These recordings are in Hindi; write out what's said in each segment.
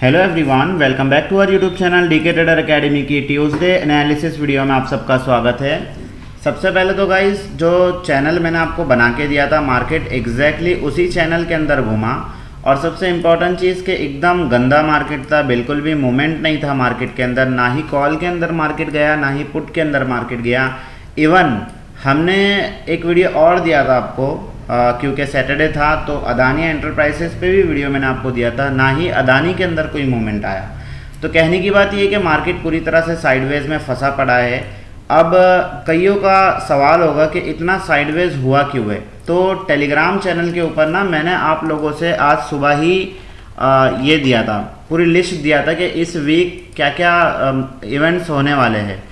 Hello everyone, welcome back to our YouTube channel DK trader academy की ट्यूसडे एनालिसिस वीडियो में आप सबका स्वागत है। सबसे पहले तो गाइस, जो चैनल मैंने आपको बना के दिया था, मार्केट एग्जैक्टली उसी चैनल के अंदर घूमा। और सबसे इम्पॉर्टेंट चीज़ कि एकदम गंदा मार्केट था, बिल्कुल भी मूवमेंट नहीं था मार्केट के अंदर। ना ही कॉल के अंदर मार्केट गया, ना ही पुट के अंदर मार्केट गया। इवन हमने एक वीडियो और दिया था आपको, क्योंकि सैटरडे था तो अदानी एंटरप्राइजेस पे भी वीडियो मैंने आपको दिया था, ना ही अदानी के अंदर कोई मूवमेंट आया। तो कहने की बात ये कि मार्केट पूरी तरह से साइडवेज में फंसा पड़ा है। अब कईयों का सवाल होगा कि इतना साइडवेज हुआ क्यों है। तो टेलीग्राम चैनल के ऊपर ना मैंने आप लोगों से आज सुबह ही ये दिया था, पूरी लिस्ट दिया था कि इस वीक क्या क्या इवेंट्स होने वाले हैं।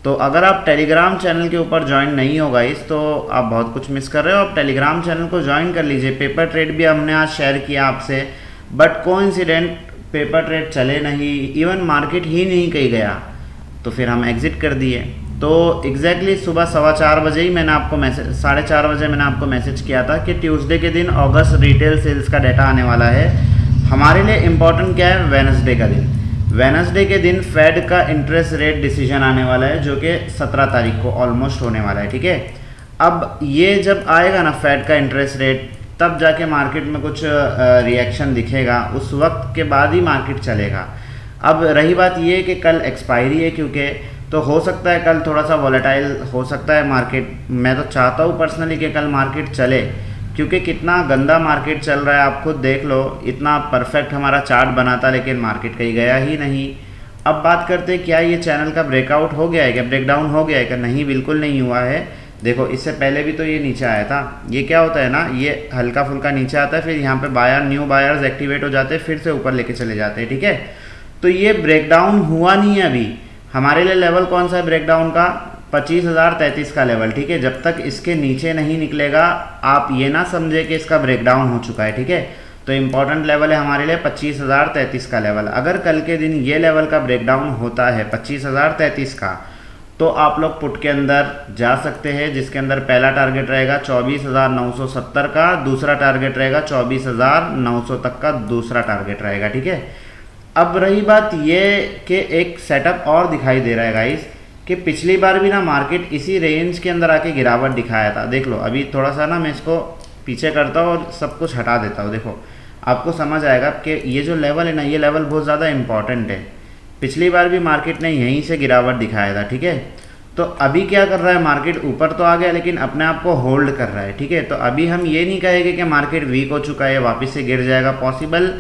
तो अगर आप टेलीग्राम चैनल के ऊपर ज्वाइन नहीं हो गाइस, तो आप बहुत कुछ मिस कर रहे हो। आप टेलीग्राम चैनल को ज्वाइन कर लीजिए। पेपर ट्रेड भी हमने आज शेयर किया आपसे, बट कोइंसिडेंट पेपर ट्रेड चले नहीं, इवन मार्केट ही नहीं कहीं गया, तो फिर हम एग्जिट कर दिए। तो एग्जैक्टली सुबह 4:15 बजे ही मैंने आपको मैसेज 4:30 बजे मैंने आपको मैसेज किया था कि ट्यूसडे के दिन अगस्त रिटेल सेल्स का डाटा आने वाला है। हमारे लिए इम्पोर्टेंट क्या है, वेडनेसडे का दिन। वेडनेसडे के दिन फेड का इंटरेस्ट रेट डिसीजन आने वाला है, जो कि 17 तारीख को ऑलमोस्ट होने वाला है। ठीक है, अब ये जब आएगा ना फेड का इंटरेस्ट रेट, तब जाके मार्केट में कुछ रिएक्शन दिखेगा, उस वक्त के बाद ही मार्केट चलेगा। अब रही बात ये कि कल एक्सपायरी है, क्योंकि तो हो सकता है कल थोड़ा सा वॉलेटाइल हो सकता है मार्केट। मैं तो चाहता हूँ पर्सनली कि कल मार्केट चले, क्योंकि कितना गंदा मार्केट चल रहा है आप खुद देख लो। इतना परफेक्ट हमारा चार्ट बना था, लेकिन मार्केट कहीं गया ही नहीं। अब बात करते हैं, क्या ये चैनल का ब्रेकआउट हो गया है, क्या ब्रेकडाउन हो गया है क्या? नहीं, बिल्कुल नहीं हुआ है। देखो, इससे पहले भी तो ये नीचे आया था। ये क्या होता है ना, ये हल्का फुल्का नीचे आता है, फिर यहाँ पे न्यू बायर्स एक्टिवेट हो जाते हैं, फिर से ऊपर लेके चले जाते हैं। ठीक है, तो ये ब्रेकडाउन हुआ नहीं है अभी। हमारे लिए लेवल कौन सा है ब्रेकडाउन का? 25,033 का लेवल। ठीक है, जब तक इसके नीचे नहीं निकलेगा, आप ये ना समझे कि इसका ब्रेकडाउन हो चुका है। ठीक है, तो इम्पॉर्टेंट लेवल है हमारे लिए 25,033 का लेवल। अगर कल के दिन ये लेवल का ब्रेकडाउन होता है 25,033 का, तो आप लोग पुट के अंदर जा सकते हैं, जिसके अंदर पहला टारगेट रहेगा 24,970 का, दूसरा टारगेट रहेगा 24,900 तक का दूसरा टारगेट रहेगा। ठीक है, अब रही बात ये कि एक सेटअप और दिखाई दे रहा है गाइस, कि पिछली बार भी ना मार्केट इसी रेंज के अंदर आके गिरावट दिखाया था। देख लो, अभी थोड़ा सा ना मैं इसको पीछे करता हूँ और सब कुछ हटा देता हूँ। देखो, आपको समझ आएगा कि ये जो लेवल है ना, ये लेवल बहुत ज़्यादा इंपॉर्टेंट है। पिछली बार भी मार्केट ने यहीं से गिरावट दिखाया था। ठीक है, तो अभी क्या कर रहा है मार्केट? ऊपर तो आ गया, लेकिन अपने आप को होल्ड कर रहा है। ठीक है, तो अभी हम ये नहीं कहेंगे कि मार्केट वीक हो चुका है, वापस से गिर जाएगा। पॉसिबल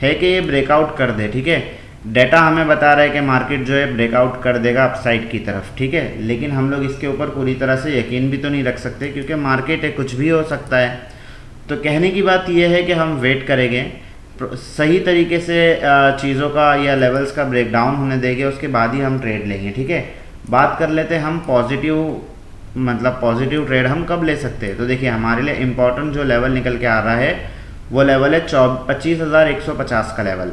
है कि ये ब्रेकआउट कर दे। ठीक है, डाटा हमें बता रहा है कि मार्केट जो है ब्रेकआउट कर देगा अपसाइड की तरफ। ठीक है, लेकिन हम लोग इसके ऊपर पूरी तरह से यकीन भी तो नहीं रख सकते, क्योंकि मार्केट है, कुछ भी हो सकता है। तो कहने की बात यह है कि हम वेट करेंगे, सही तरीके से चीज़ों का या लेवल्स का ब्रेकडाउन होने देंगे, उसके बाद ही हम ट्रेड लेंगे। ठीक है, बात कर लेते हैं हम पॉजिटिव ट्रेड हम कब ले सकते हैं। तो देखिए, हमारे लिए इम्पोर्टेंट जो लेवल निकल के आ रहा है, वो लेवल है 25,150 का लेवल।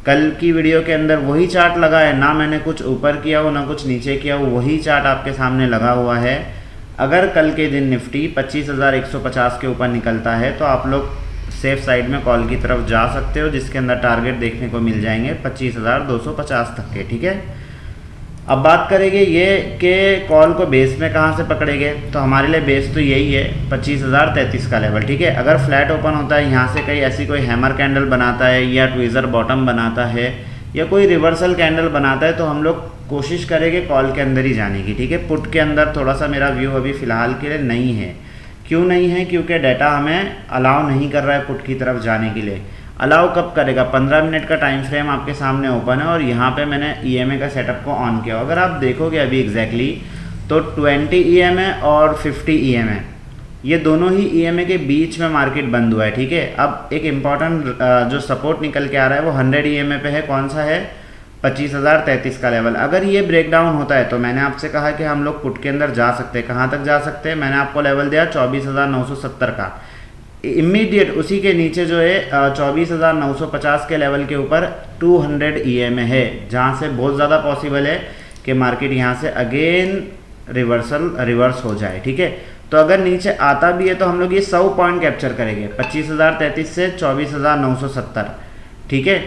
कल की वीडियो के अंदर वही चार्ट लगा है ना, मैंने कुछ ऊपर किया हो ना कुछ नीचे किया हो, वही चार्ट आपके सामने लगा हुआ है। अगर कल के दिन निफ्टी 25,150 के ऊपर निकलता है, तो आप लोग सेफ साइड में कॉल की तरफ जा सकते हो, जिसके अंदर टारगेट देखने को मिल जाएंगे 25,250 तक के। ठीक है, अब बात करेंगे ये कि कॉल को बेस में कहाँ से पकड़ेंगे। तो हमारे लिए बेस तो यही है 25,033 का लेवल। ठीक है, अगर फ्लैट ओपन होता है यहाँ से, कहीं ऐसी कोई हैमर कैंडल बनाता है या ट्विज़र बॉटम बनाता है या कोई रिवर्सल कैंडल बनाता है, तो हम लोग कोशिश करेंगे कॉल के अंदर ही जाने की। ठीक है, पुट के अंदर थोड़ा सा मेरा व्यू अभी फ़िलहाल के लिए नहीं है। क्यों नहीं है? क्योंकि डाटा हमें अलाउ नहीं कर रहा है पुट की तरफ जाने के लिए। अलाउ कब करेगा? 15 मिनट का टाइम फ्रेम आपके सामने ओपन है, और यहाँ पे मैंने EMA का सेटअप को ऑन किया। अगर आप देखोगे अभी एग्जैक्टली, तो 20 EMA और 50 EMA, ये दोनों ही EMA के बीच में मार्केट बंद हुआ है। ठीक है, अब एक इम्पॉर्टेंट जो सपोर्ट निकल के आ रहा है, वो 100 EMA पे है। कौन सा है? 25,033 का लेवल। अगर ये ब्रेकडाउन होता है, तो मैंने आपसे कहा कि हम लोग पुट के अंदर जा सकते हैं। कहाँ तक जा सकते हैं? मैंने आपको लेवल दिया 24,970 का। इमीडिएट उसी के नीचे जो है 24,950 के लेवल के ऊपर 200 EMA है, जहाँ से बहुत ज़्यादा पॉसिबल है कि मार्केट यहाँ से अगेन रिवर्स हो जाए। ठीक है, तो अगर नीचे आता भी है, तो हम लोग ये 100 पॉइंट कैप्चर करेंगे 25,033 से 24,970। ठीक है,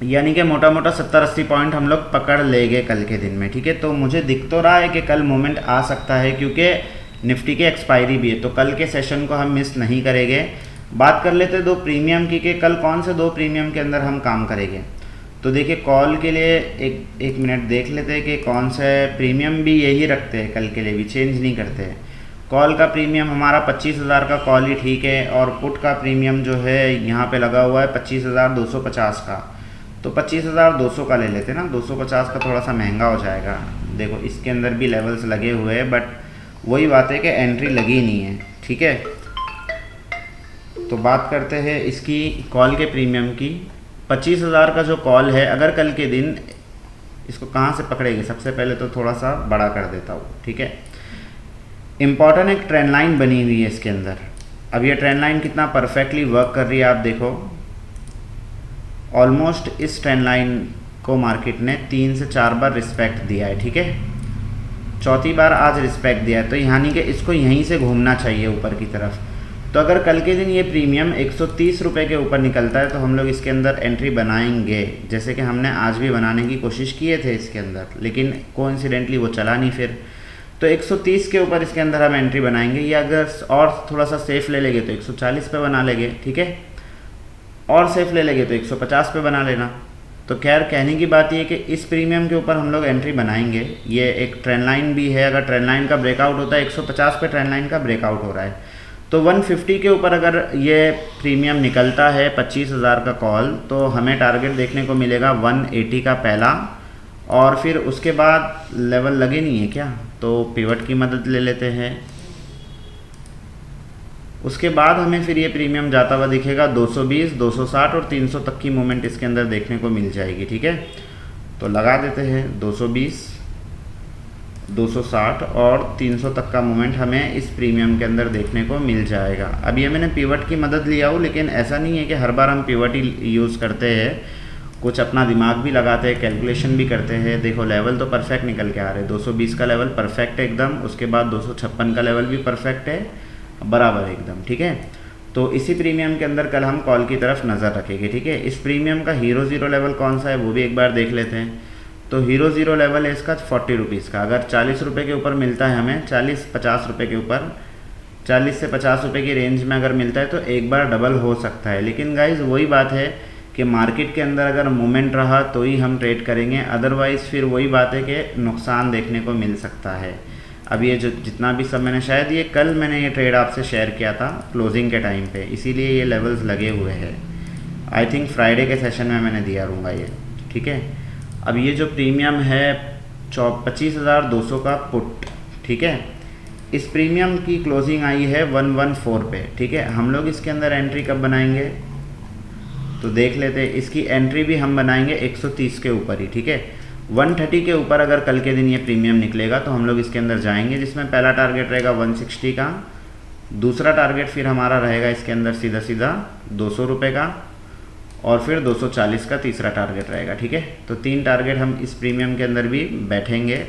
यानी कि मोटा मोटा 70-80 पॉइंट हम लोग पकड़ लेंगे कल के दिन में, ठीक है। तो मुझे दिख तो रहा है कि कल मोमेंट आ सकता है, क्योंकि निफ्टी की एक्सपायरी भी है, तो कल के सेशन को हम मिस नहीं करेंगे। बात कर लेते दो प्रीमियम की, कि कल कौन से दो प्रीमियम के अंदर हम काम करेंगे। तो देखिए कॉल के लिए एक मिनट देख लेते हैं कि कौन से प्रीमियम भी यही रखते हैं, कल के लिए भी चेंज नहीं करते हैं। कॉल का प्रीमियम हमारा 25,000 का कॉल ही ठीक है, और पुट का प्रीमियम जो है यहाँ पे लगा हुआ है 25,250 का। तो 25,200 का ले लेते हैं ना, 250 का थोड़ा सा महंगा हो जाएगा। देखो इसके अंदर भी लेवल्स लगे हुए हैं, बट वही बात है कि एंट्री लगी नहीं है, ठीक है। तो बात करते हैं इसकी कॉल के प्रीमियम की। 25,000 का जो कॉल है, अगर कल के दिन इसको कहाँ से पकड़ेंगे, सबसे पहले तो थोड़ा सा बड़ा कर देता हूँ, ठीक है। इम्पॉर्टेंट एक ट्रेंड लाइन बनी हुई है इसके अंदर। अब ये ट्रेंड लाइन कितना परफेक्टली वर्क कर रही है आप देखो। ऑलमोस्ट इस ट्रेंड लाइन को मार्केट ने 3 से 4 बार रिस्पेक्ट दिया है, ठीक है। चौथी बार आज रिस्पेक्ट दिया है, तो यानी कि इसको यहीं से घूमना चाहिए ऊपर की तरफ। तो अगर कल के दिन ये प्रीमियम 130 रुपये के ऊपर निकलता है तो हम लोग इसके अंदर एंट्री बनाएंगे, जैसे कि हमने आज भी बनाने की कोशिश किए थे इसके अंदर, लेकिन कोइंसिडेंटली वो चला नहीं फिर। तो 130 के ऊपर इसके अंदर हम एंट्री बनाएंगे, या अगर और थोड़ा सा सेफ ले लेंगे तो 140 पे बना लेंगे, ठीक है। और सेफ ले लेंगे तो 150 पे बना लेना। तो खैर कहने की बात ये है कि इस प्रीमियम के ऊपर हम लोग एंट्री बनाएंगे। ये एक ट्रेंड लाइन भी है, अगर ट्रेंड लाइन का ब्रेकआउट होता है 150 पे ट्रेंड लाइन का ब्रेकआउट हो रहा है, तो 150 के ऊपर अगर ये प्रीमियम निकलता है 25,000 का कॉल, तो हमें टारगेट देखने को मिलेगा 180 का पहला, और फिर उसके बाद लेवल लगे नहीं है क्या, तो पिवट की मदद ले लेते हैं। उसके बाद हमें फिर ये प्रीमियम जाता हुआ दिखेगा 220, 260 और 300 तक की मूवमेंट इसके अंदर देखने को मिल जाएगी, ठीक है। तो लगा देते हैं 220, 260 और 300 तक का मूवमेंट हमें इस प्रीमियम के अंदर देखने को मिल जाएगा। अब ये मैंने पिवट की मदद लिया हूँ, लेकिन ऐसा नहीं है कि हर बार हम पिवट ही यूज़ करते हैं, कुछ अपना दिमाग भी लगाते हैं, कैलकुलेशन भी करते हैं। देखो लेवल तो परफेक्ट निकल के आ रहे हैं, 220 का लेवल परफेक्ट है एकदम, उसके बाद 256 का लेवल भी परफेक्ट है, बराबर एकदम, ठीक है। तो इसी प्रीमियम के अंदर कल हम कॉल की तरफ नज़र रखेंगे, ठीक है। इस प्रीमियम का हीरो ज़ीरो लेवल कौन सा है वो भी एक बार देख लेते हैं। तो हीरो ज़ीरो लेवल है इसका 40 रुपीज़ का। अगर 40 रुपये के ऊपर मिलता है हमें, 40-50 रुपये के ऊपर, 40 से 50 रुपये की रेंज में अगर मिलता है तो एक बार डबल हो सकता है। लेकिन गाइज वही बात है कि मार्केट के अंदर अगर मोमेंट रहा तो ही हम ट्रेड करेंगे, अदरवाइज़ फिर वही बात है कि नुकसान देखने को मिल सकता है। अब ये जो जितना भी सब मैंने, शायद ये कल मैंने ये ट्रेड आपसे शेयर किया था क्लोजिंग के टाइम पे, इसीलिए ये लेवल्स लगे हुए हैं। आई थिंक फ्राइडे के सेशन में मैंने दिया रहूँगा ये, ठीक है। अब ये जो प्रीमियम है 25,200 का पुट, ठीक है, इस प्रीमियम की क्लोजिंग आई है 114 पे, ठीक है। हम लोग इसके अंदर एंट्री कब बनाएंगे तो देख लेते हैं। इसकी एंट्री भी हम बनाएंगे 130 के ऊपर ही, ठीक है। 130 के ऊपर अगर कल के दिन ये प्रीमियम निकलेगा तो हम लोग इसके अंदर जाएंगे, जिसमें पहला टारगेट रहेगा 160 का, दूसरा टारगेट फिर हमारा रहेगा इसके अंदर सीधा सीधा 200 रुपये का, और फिर 240 का तीसरा टारगेट रहेगा, ठीक है। तो 3 टारगेट हम इस प्रीमियम के अंदर भी बैठेंगे।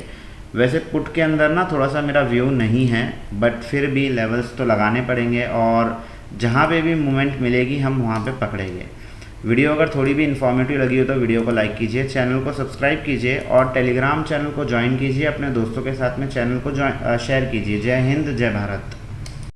वैसे पुट के अंदर ना थोड़ा सा मेरा व्यू नहीं है, बट फिर भी लेवल्स तो लगाने पड़ेंगे, और जहाँ पे भी मूवमेंट मिलेगी हम वहाँ पे पकड़ेंगे। वीडियो अगर थोड़ी भी इन्फॉर्मेटिव लगी हो तो वीडियो को लाइक कीजिए, चैनल को सब्सक्राइब कीजिए, और टेलीग्राम चैनल को ज्वाइन कीजिए, अपने दोस्तों के साथ में चैनल को शेयर कीजिए। जय हिंद, जय भारत।